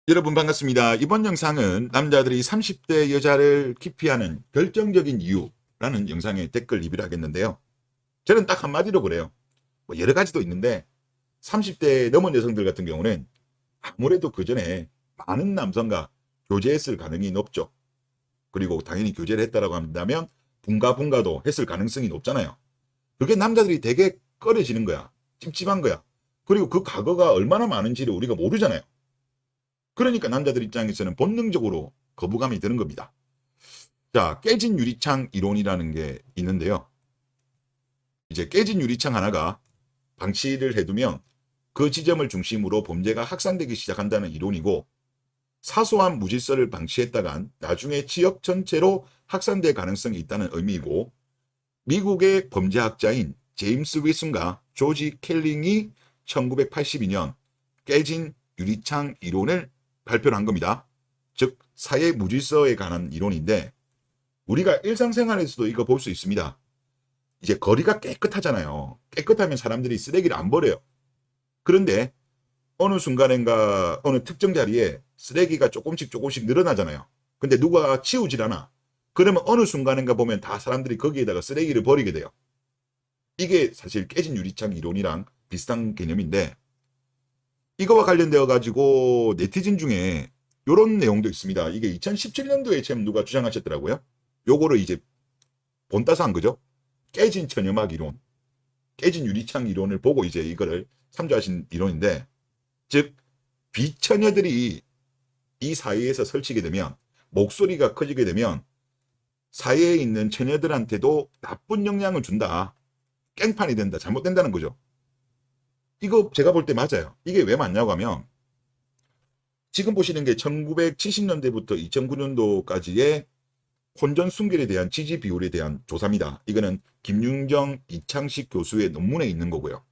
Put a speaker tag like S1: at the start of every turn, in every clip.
S1: 여러분 반갑습니다. 이번 영상은 남자들이 30대 여자를 기피하는 결정적인 이유라는 영상에 댓글 리뷰를 하겠는데요. 저는 딱 한마디로 그래요. 뭐 여러 가지도 있는데 30대 넘은 여성들 같은 경우는 아무래도 그 전에 많은 남성과 교제했을 가능성이 높죠. 그리고 당연히 교제를 했다라고 한다면 분가도 했을 가능성이 높잖아요. 그게 남자들이 되게 꺼려지는 거야. 찝찝한 거야. 그리고 그 과거가 얼마나 많은지를 우리가 모르잖아요. 그러니까 남자들 입장에서는 본능적으로 거부감이 드는 겁니다. 자, 깨진 유리창 이론이라는 게 있는데요. 이제 깨진 유리창 하나가 방치를 해두면 그 지점을 중심으로 범죄가 확산되기 시작한다는 이론이고, 사소한 무질서를 방치했다간 나중에 지역 전체로 확산될 가능성이 있다는 의미이고, 미국의 범죄학자인 제임스 윌슨과 조지 켈링이 1982년 깨진 유리창 이론을 발표를 한 겁니다. 즉 사회 무질서에 관한 이론인데, 우리가 일상생활에서도 이거 볼 수 있습니다. 이제 거리가 깨끗하잖아요. 깨끗하면 사람들이 쓰레기를 안 버려요. 그런데 어느 순간인가 어느 특정 자리에 쓰레기가 조금씩 늘어나잖아요. 근데 누가 치우질 않아. 그러면 어느 순간인가 보면 다 사람들이 거기에다가 쓰레기를 버리게 돼요. 이게 사실 깨진 유리창 이론이랑 비슷한 개념인데, 이거와 관련되어 가지고 네티즌 중에 요런 내용도 있습니다. 이게 2017년도에 참 누가 주장하셨더라고요. 요거를 이제 본따서 한 거죠. 깨진 천연막 이론, 깨진 유리창 이론을 보고 이제 이거를 참조하신 이론인데, 즉 비처녀들이 이 사회에서 설치게 되면, 목소리가 커지게 되면 사회에 있는 처녀들한테도 나쁜 영향을 준다. 깽판이 된다. 잘못된다는 거죠. 이거 제가 볼 때 맞아요. 이게 왜 맞냐고 하면, 지금 보시는 게 1970년대부터 2009년도까지의 혼전 순결에 대한 지지 비율에 대한 조사입니다. 이거는 김윤정, 이창식 교수의 논문에 있는 거고요.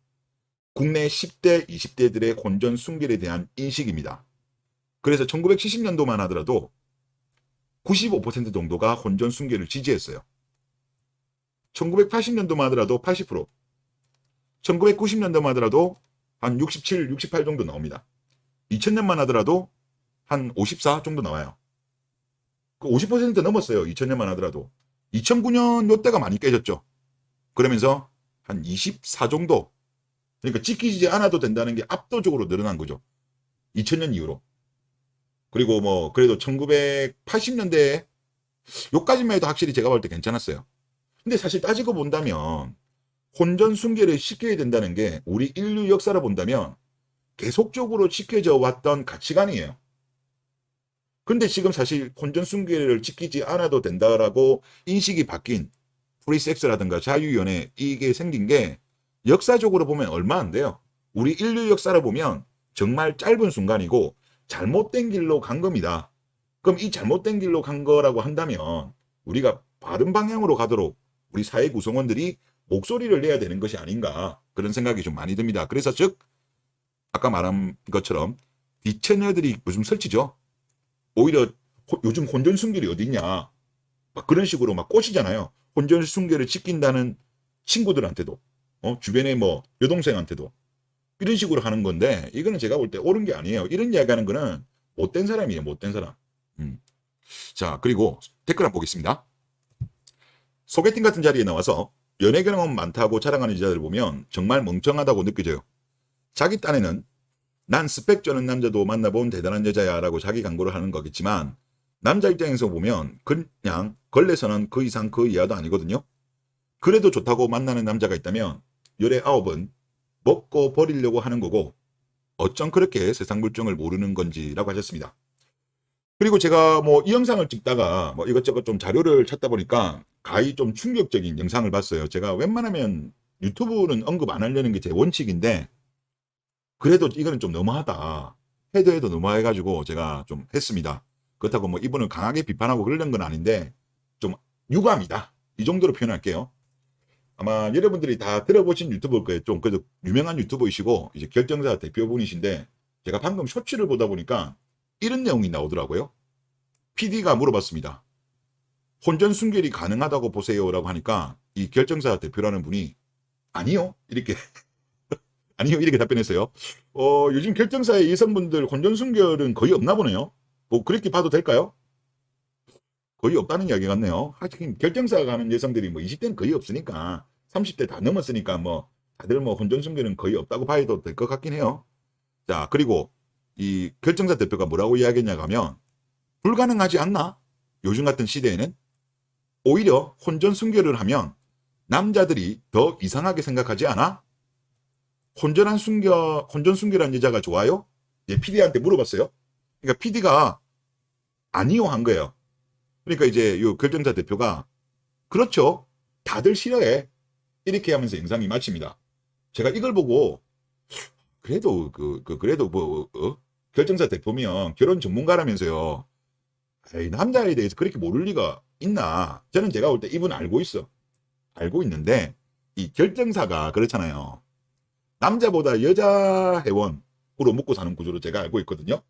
S1: 국내 10대, 20대들의 혼전 순결에 대한 인식입니다. 그래서 1970년도만 하더라도 95% 정도가 혼전 순결을 지지했어요. 1980년도만 하더라도 80%, 1990년도만 하더라도 한 67, 68 정도 나옵니다. 2000년만 하더라도 한 54 정도 나와요. 50% 넘었어요. 2000년만 하더라도. 2009년 요때가 많이 깨졌죠. 그러면서 한 24 정도. 그러니까 지키지 않아도 된다는 게 압도적으로 늘어난 거죠. 2000년 이후로. 그리고 뭐 그래도 1980년대에 요까지만 해도 확실히 제가 볼 때 괜찮았어요. 근데 사실 따지고 본다면 혼전 순결을 시켜야 된다는 게 우리 인류 역사를 본다면 계속적으로 지켜져 왔던 가치관이에요. 근데 지금 사실 혼전 순결을 지키지 않아도 된다라고 인식이 바뀐 프리섹스라든가 자유연애, 이게 생긴 게 역사적으로 보면 얼마 안 돼요. 우리 인류 역사를 보면 정말 짧은 순간이고 잘못된 길로 간 겁니다. 그럼 이 잘못된 길로 간 거라고 한다면 우리가 바른 방향으로 가도록 우리 사회 구성원들이 목소리를 내야 되는 것이 아닌가, 그런 생각이 좀 많이 듭니다. 그래서 즉 아까 말한 것처럼 비처녀들이 요즘 설치죠. 오히려 요즘 혼전 순결이 어디 있냐, 막 그런 식으로 막 꼬시잖아요. 혼전 순결을 지킨다는 친구들한테도, 주변에 뭐 여동생한테도 이런 식으로 하는 건데, 이거는 제가 볼 때 옳은 게 아니에요. 이런 이야기하는 거는 못된 사람이에요. 못된 사람. 자, 그리고 댓글 한번 보겠습니다. 소개팅 같은 자리에 나와서 연애 경험 많다고 자랑하는 여자들 보면 정말 멍청하다고 느껴져요. 자기 딴에는 난 스펙 쩌는 남자도 만나본 대단한 여자야 라고 자기 광고를 하는 거겠지만, 남자 입장에서 보면 그냥 걸레서는 그 이상 그 이하도 아니거든요. 그래도 좋다고 만나는 남자가 있다면 19은 먹고 버리려고 하는 거고, 어쩜 그렇게 세상 물정을 모르는 건지라고 하셨습니다. 그리고 제가 뭐 이 영상을 찍다가 뭐 이것저것 좀 자료를 찾다 보니까 가히 좀 충격적인 영상을 봤어요. 제가 웬만하면 유튜브는 언급 안 하려는 게 제 원칙인데, 그래도 이거는 좀 너무하다. 해도 너무해가지고 제가 좀 했습니다. 그렇다고 뭐 이분을 강하게 비판하고 그러는 건 아닌데, 좀 유감이다, 이 정도로 표현할게요. 아마 여러분들이 다 들어보신 유튜버일 거예요. 좀 그래도 유명한 유튜버이시고 이제 결정사 대표분이신데, 제가 방금 쇼츠를 보다 보니까 이런 내용이 나오더라고요. PD가 물어봤습니다. 혼전 순결이 가능하다고 보세요 라고 하니까 이 결정사 대표라는 분이 아니요, 이렇게 아니요, 이렇게 답변했어요. 요즘 결정사의 여성분들 혼전순결은 거의 없나 보네요. 뭐 그렇게 봐도 될까요? 거의 없다는 이야기 같네요. 하긴 결정사 가는 여성들이 뭐 20대는 거의 없으니까 30대 다 넘었으니까 뭐 다들 뭐 혼전순결은 거의 없다고 봐도 될 것 같긴 해요. 자, 그리고 이 결정사 대표가 뭐라고 이야기했냐 하면 불가능하지 않나? 요즘 같은 시대에는 오히려 혼전순결을 하면 남자들이 더 이상하게 생각하지 않아? 혼전순결한 여자가 좋아요? 예, PD한테 물어봤어요. 그러니까 PD가 아니요 한 거예요. 그러니까 이제 요 결정사 대표가 그렇죠. 다들 싫어해. 이렇게 하면서 영상이 마칩니다. 제가 이걸 보고 그래도 그래도 뭐 결정사 대표면 결혼 전문가라면서요. 에이, 남자에 대해서 그렇게 모를 리가 있나? 저는 제가 볼 때 이분 알고 있어. 알고 있는데 이 결정사가 그렇잖아요. 남자보다 여자 회원으로 먹고 사는 구조로 제가 알고 있거든요.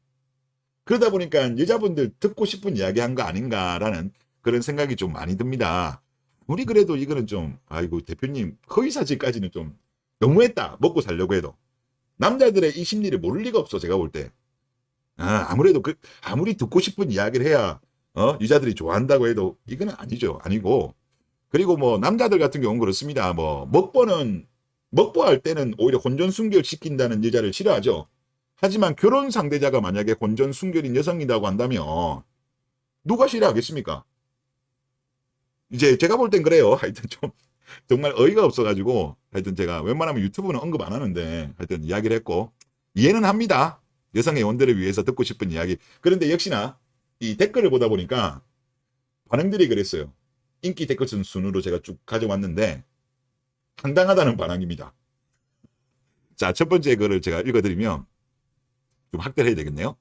S1: 그러다 보니까 여자분들 듣고 싶은 이야기 한 거 아닌가라는 그런 생각이 좀 많이 듭니다. 우리 그래도 이거는 좀, 아이고, 대표님, 허위사실까지는 좀 너무했다. 먹고 살려고 해도. 남자들의 이 심리를 모를 리가 없어, 제가 볼 때. 아무래도 아무리 듣고 싶은 이야기를 해야, 여자들이 좋아한다고 해도 이거는 아니죠. 아니고. 그리고 뭐, 남자들 같은 경우는 그렇습니다. 뭐, 먹보할 때는 오히려 혼전순결 시킨다는 여자를 싫어하죠. 하지만 결혼 상대자가 만약에 혼전순결인 여성이라고 한다면, 누가 싫어하겠습니까? 이제 제가 볼 땐 그래요. 하여튼 좀 정말 어이가 없어가지고 하여튼 제가 웬만하면 유튜브는 언급 안 하는데 하여튼 이야기를 했고 이해는 합니다. 여성의 원들을 위해서 듣고 싶은 이야기. 그런데 역시나 이 댓글을 보다 보니까 반응들이 그랬어요. 인기 댓글 순으로 제가 쭉 가져왔는데 황당하다는 반응입니다. 자, 첫 번째 글을 제가 읽어드리면 좀 확대를 해야 되겠네요.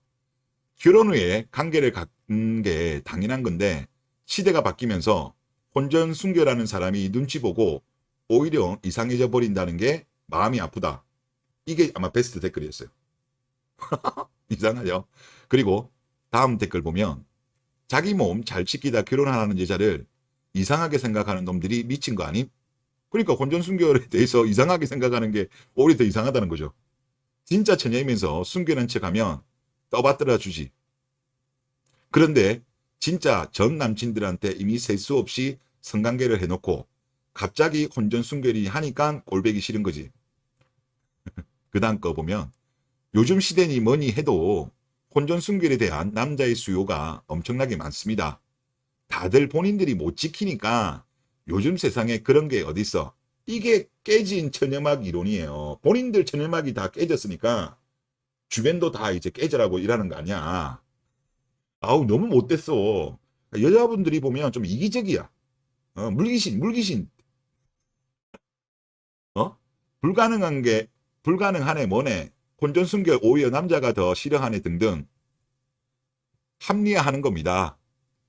S1: 결혼 후에 관계를 갖는 게 당연한 건데 시대가 바뀌면서 혼전순결하는 사람이 눈치 보고 오히려 이상해져 버린다는 게 마음이 아프다. 이게 아마 베스트 댓글이었어요. 이상하죠? 그리고 다음 댓글 보면 자기 몸 잘 지키다 결혼하는 여자를 이상하게 생각하는 놈들이 미친 거 아님? 그러니까 혼전순결에 대해서 이상하게 생각하는 게 오히려 더 이상하다는 거죠. 진짜 처녀이면서 순결한 척하면 떠받들어 주지. 그런데 진짜 전 남친들한테 이미 셀 수 없이 성관계를 해놓고 갑자기 혼전순결이 하니까 꼴보기 싫은 거지. 그 다음 거 보면 요즘 시대니 뭐니 해도 혼전순결에 대한 남자의 수요가 엄청나게 많습니다. 다들 본인들이 못 지키니까 요즘 세상에 그런 게 어딨어. 이게 깨진 천연막 이론이에요. 본인들 천연막이 다 깨졌으니까 주변도 다 이제 깨져라고 일하는 거 아니야. 아우, 너무 못됐어. 여자분들이 보면 좀 이기적이야. 물귀신. 어? 불가능한 게, 불가능하네, 뭐네. 혼전순결 오히려 남자가 더 싫어하네 등등. 합리화하는 겁니다.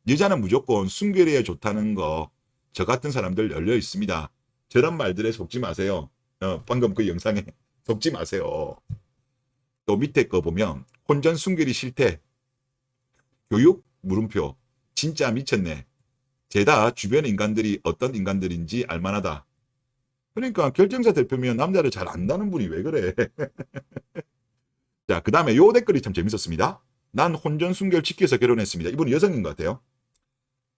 S1: 여자는 무조건 순결해야 좋다는 거, 저 같은 사람들 열려 있습니다. 저런 말들에 속지 마세요. 방금 그 영상에 속지 마세요. 또 밑에 거 보면, 혼전순결이 싫대. 교육? 물음표. 진짜 미쳤네. 죄다 주변 인간들이 어떤 인간들인지 알만하다. 그러니까 결정사 대표면 남자를 잘 안다는 분이 왜 그래. 자, 그 다음에 요 댓글이 참 재밌었습니다. 난 혼전순결 지켜서 결혼했습니다. 이분은 여성인 것 같아요.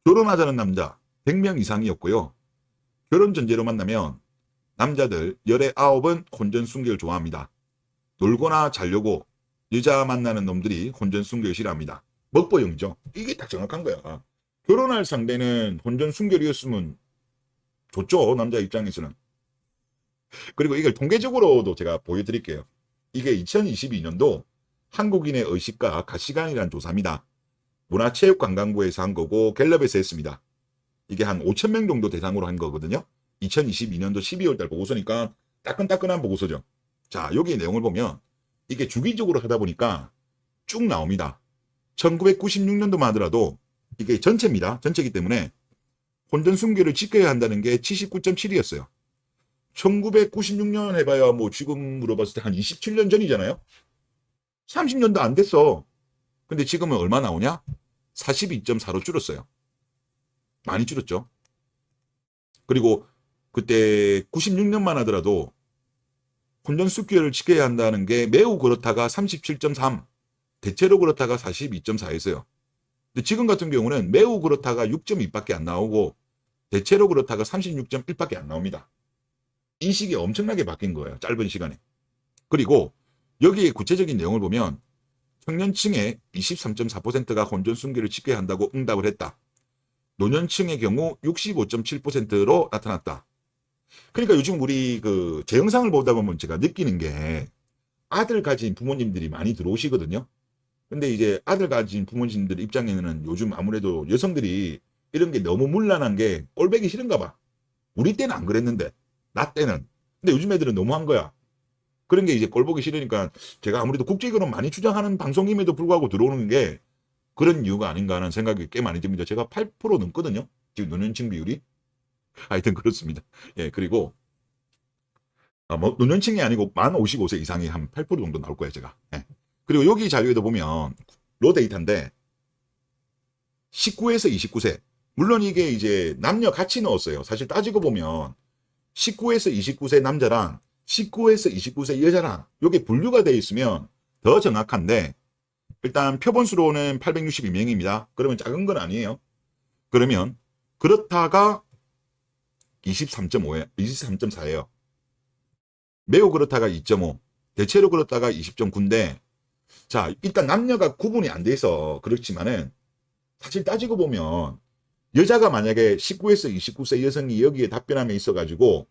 S1: 결혼하자는 남자 100명 이상이었고요. 결혼 전제로 만나면 남자들 열에 9은 혼전순결 좋아합니다. 놀거나 자려고 여자 만나는 놈들이 혼전순결 싫어합니다. 먹보용이죠. 이게 딱 정확한 거야. 결혼할 상대는 혼전순결이었으면 좋죠. 남자 입장에서는. 그리고 이걸 통계적으로도 제가 보여드릴게요. 이게 2022년도 한국인의 의식과 가치관이라는 조사입니다. 문화체육관광부에서 한 거고 갤럽에서 했습니다. 이게 한 5,000명 정도 대상으로 한 거거든요. 2022년도 12월 달 보고서니까 따끈따끈한 보고서죠. 자, 여기 내용을 보면 이게 주기적으로 하다 보니까 쭉 나옵니다. 1996년도만 하더라도 이게 전체입니다. 전체이기 때문에 혼전순결을 지켜야 한다는 게 79.7이었어요. 1996년 해봐야 뭐 지금으로 봤을 때 한 27년 전이잖아요. 30년도 안 됐어. 근데 지금은 얼마 나오냐? 42.4로 줄었어요. 많이 줄었죠. 그리고 그때 96년만 하더라도 혼전 수교를 지켜야 한다는 게 매우 그렇다가 37.3, 대체로 그렇다가 42.4였어요. 근데 지금 같은 경우는 매우 그렇다가 6.2밖에 안 나오고 대체로 그렇다가 36.1밖에 안 나옵니다. 인식이 엄청나게 바뀐 거예요. 짧은 시간에. 그리고 여기에 구체적인 내용을 보면 청년층의 23.4%가 혼전 순교를 지켜야 한다고 응답을 했다. 노년층의 경우 65.7%로 나타났다. 그러니까 요즘 우리 제 영상을 보다 보면 제가 느끼는 게 아들 가진 부모님들이 많이 들어오시거든요. 근데 이제 아들 가진 부모님들 입장에는 요즘 아무래도 여성들이 이런 게 너무 문란한 게 꼴보기 싫은가 봐. 우리 때는 안 그랬는데, 나 때는. 근데 요즘 애들은 너무한 거야. 그런 게 이제 꼴보기 싫으니까 제가 아무래도 국제결혼 많이 주장하는 방송임에도 불구하고 들어오는 게 그런 이유가 아닌가 하는 생각이 꽤 많이 듭니다. 제가 8% 넘거든요. 지금 노년층 비율이. 하여튼 그렇습니다. 예, 그리고 뭐 노년층이 아니고 만 55세 이상이 한 8% 정도 나올 거예요, 제가. 예. 그리고 여기 자료에도 보면 로 데이터인데 19에서 29세. 물론 이게 이제 남녀 같이 넣었어요. 사실 따지고 보면 19에서 29세 남자랑 19에서 29세 여자랑 이게 분류가 되어 있으면 더 정확한데 일단 표본수로는 862명입니다. 그러면 작은 건 아니에요. 그러면 그렇다가 23.5에 23.4예요. 매우 그렇다가 2.5, 대체로 그렇다가 20.9인데 자, 일단 남녀가 구분이 안 돼서 그렇지만은 사실 따지고 보면 여자가 만약에 19에서 29세 여성이 여기에 답변함에 있어가지고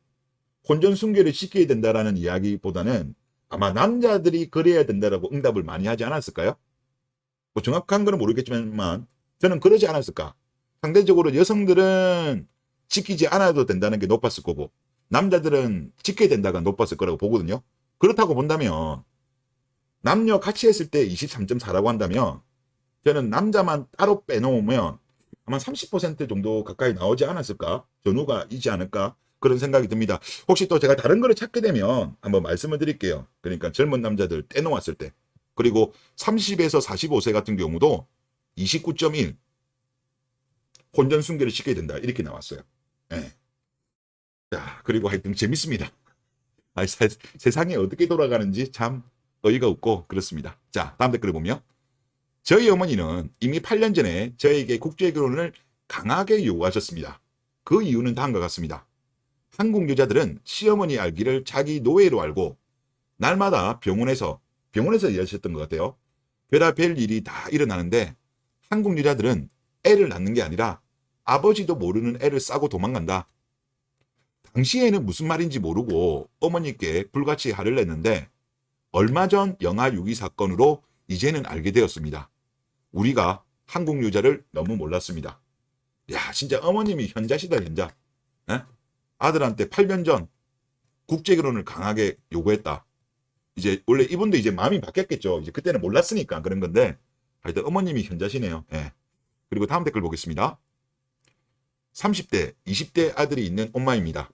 S1: 혼전 순결을 지켜야 된다라는 이야기보다는 아마 남자들이 그래야 된다라고 응답을 많이 하지 않았을까요? 뭐 정확한 거는 모르겠지만 저는 그러지 않았을까. 상대적으로 여성들은 지키지 않아도 된다는 게 높았을 거고 남자들은 지켜야 된다가 높았을 거라고 보거든요. 그렇다고 본다면 남녀 같이 했을 때 23.4라고 한다면 저는 남자만 따로 빼놓으면 아마 30% 정도 가까이 나오지 않았을까? 전후가 있지 않을까? 그런 생각이 듭니다. 혹시 또 제가 다른 거를 찾게 되면 한번 말씀을 드릴게요. 그러니까 젊은 남자들 떼놓았을 때. 그리고 30에서 45세 같은 경우도 29.1 혼전 순결을 시켜야 된다. 이렇게 나왔어요. 네. 자, 그리고 하여튼 재밌습니다. 세상이 어떻게 돌아가는지 참 어이가 없고 그렇습니다. 자, 다음 댓글을 보면 저희 어머니는 이미 8년 전에 저에게 국제결혼을 강하게 요구하셨습니다. 그 이유는 다음과 같습니다. 한국 여자들은 시어머니 알기를 자기 노예로 알고 날마다 병원에서 일하셨던 것 같아요. 별의별 일이 다 일어나는데 한국 여자들은 애를 낳는 게 아니라 아버지도 모르는 애를 싸고 도망간다. 당시에는 무슨 말인지 모르고 어머니께 불같이 화를 냈는데 얼마 전 영아 유기 사건으로 이제는 알게 되었습니다. 우리가 한국 여자를 너무 몰랐습니다. 야, 진짜 어머님이 현자시다, 현자. 에? 아들한테 8년 전 국제결혼을 강하게 요구했다. 이제 원래 이분도 이제 마음이 바뀌었겠죠. 이제 그때는 몰랐으니까 그런 건데 하여튼 어머님이 현자시네요. 예. 그리고 다음 댓글 보겠습니다. 30대, 20대 아들이 있는 엄마입니다.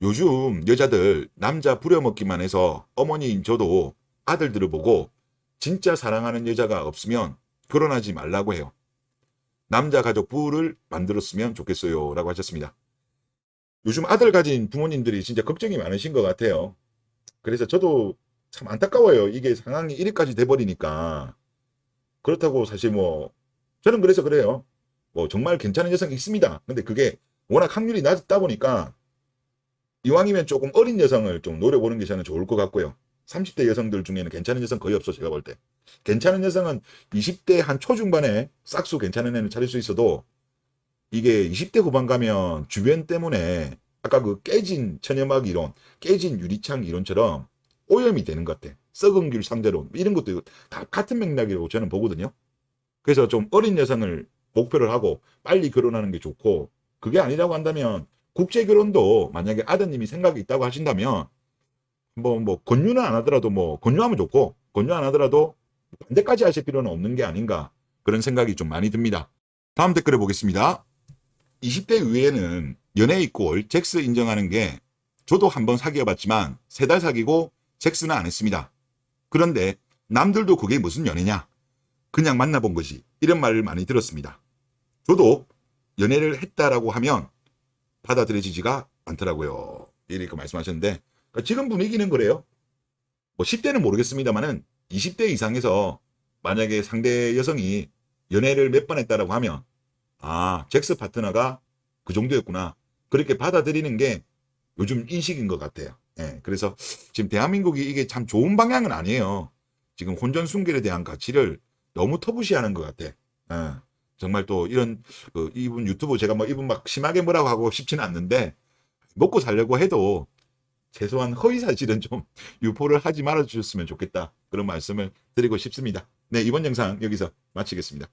S1: 요즘 여자들 남자 부려먹기만 해서 어머니인 저도 아들들을 보고 진짜 사랑하는 여자가 없으면 결혼하지 말라고 해요. 남자 가족부를 만들었으면 좋겠어요. 라고 하셨습니다. 요즘 아들 가진 부모님들이 진짜 걱정이 많으신 것 같아요. 그래서 저도 참 안타까워요. 이게 상황이 이렇게까지 돼버리니까. 그렇다고 사실 저는 그래서 그래요. 정말 괜찮은 여성이 있습니다. 근데 그게 워낙 확률이 낮다 보니까 이왕이면 조금 어린 여성을 좀 노려보는 게 저는 좋을 것 같고요. 30대 여성들 중에는 괜찮은 여성 거의 없어, 제가 볼 때. 괜찮은 여성은 20대 한 초중반에 싹수 괜찮은 애는 찾을 수 있어도 이게 20대 후반 가면 주변 때문에 아까 그 깨진 천연막 이론, 깨진 유리창 이론처럼 오염이 되는 것 같아. 썩은 귤 상대론 이런 것도 다 같은 맥락이라고 저는 보거든요. 그래서 좀 어린 여성을 목표를 하고 빨리 결혼하는 게 좋고 그게 아니라고 한다면 국제결혼도 만약에 아드님이 생각이 있다고 하신다면 권유는 안 하더라도 권유하면 좋고 권유 안 하더라도 반대까지 하실 필요는 없는 게 아닌가 그런 생각이 좀 많이 듭니다. 다음 댓글을 보겠습니다. 20대 위에는 연애 이꼴 잭스 인정하는 게 저도 한번 사귀어봤지만 3달 사귀고 잭스는 안 했습니다. 그런데 남들도 그게 무슨 연애냐? 그냥 만나본 거지. 이런 말을 많이 들었습니다. 저도 연애를 했다라고 하면 받아들여지지가 않더라고요. 이렇게 말씀하셨는데 그러니까 지금 분위기는 그래요. 뭐 10대는 모르겠습니다만은 20대 이상에서 만약에 상대 여성이 연애를 몇 번 했다라고 하면 아, 잭스 파트너가 그 정도였구나. 그렇게 받아들이는 게 요즘 인식인 것 같아요. 예, 그래서 지금 대한민국이 이게 참 좋은 방향은 아니에요. 지금 혼전 순결에 대한 가치를 너무 터부시하는 것 같아. 예, 정말 또 이런 이분 유튜브 제가 뭐 이분 막 심하게 뭐라고 하고 싶지는 않는데 먹고 살려고 해도 최소한 허위 사실은 좀 유포를 하지 말아 주셨으면 좋겠다. 그런 말씀을 드리고 싶습니다. 네, 이번 영상 여기서 마치겠습니다.